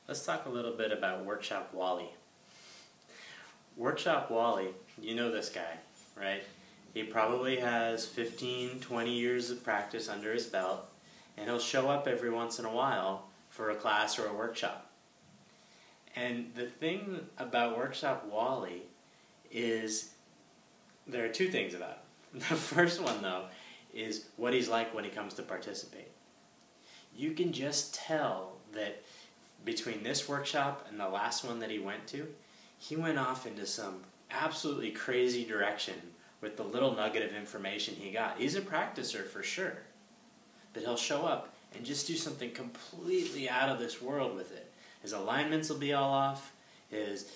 Let's talk a little bit about Workshop Wally. Workshop Wally, you know this guy, right? He probably has 15, 20 years of practice under his belt, and he'll show up every once in a while for a class or a workshop. And the thing about Workshop Wally is there are two things about him. The first one, though, is what he's like when he comes to participate. You can just tell that between this workshop and the last one that he went off into some absolutely crazy direction with the little nugget of information he got. He's a practicer for sure, but he'll show up and just do something completely out of this world with it. His alignments will be all off, his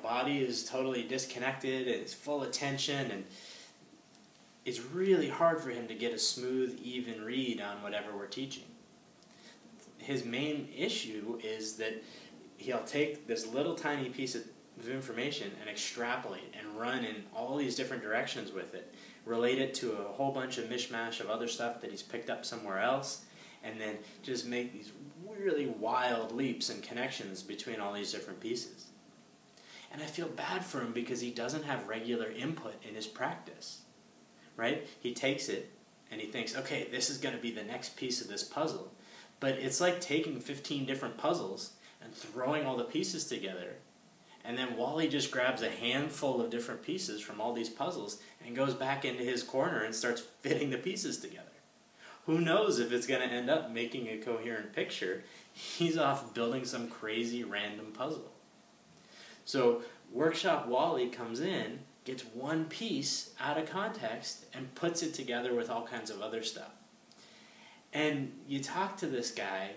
body is totally disconnected, it's full of tension, and it's really hard for him to get a smooth, even read on whatever we're teaching. His main issue is that he'll take this little tiny piece of information and extrapolate and run in all these different directions with it, relate it to a whole bunch of mishmash of other stuff that he's picked up somewhere else, and then just make these really wild leaps and connections between all these different pieces. And I feel bad for him because he doesn't have regular input in his practice, right? He takes it and he thinks, okay, this is going to be the next piece of this puzzle. But it's like taking 15 different puzzles and throwing all the pieces together. And then Wally just grabs a handful of different pieces from all these puzzles and goes back into his corner and starts fitting the pieces together. Who knows if it's going to end up making a coherent picture? He's off building some crazy random puzzle. So Workshop Wally comes in, gets one piece out of context, and puts it together with all kinds of other stuff. And you talk to this guy,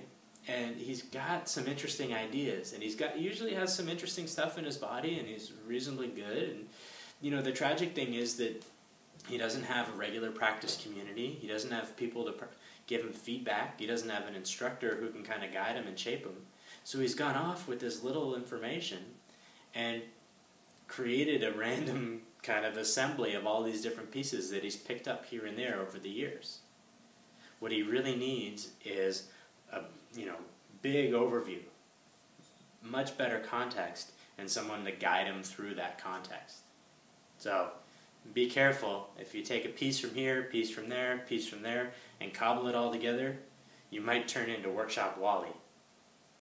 and he's got some interesting ideas, and usually has some interesting stuff in his body, and he's reasonably good. And the tragic thing is that he doesn't have a regular practice community. He doesn't have people to give him feedback. He doesn't have an instructor who can kind of guide him and shape him. So he's gone off with this little information and created a random kind of assembly of all these different pieces that he's picked up here and there over the years. What he really needs is a big overview, much better context, and someone to guide him through that context. So be careful. If you take a piece from here, piece from there, and cobble it all together, you might turn into Workshop Wally.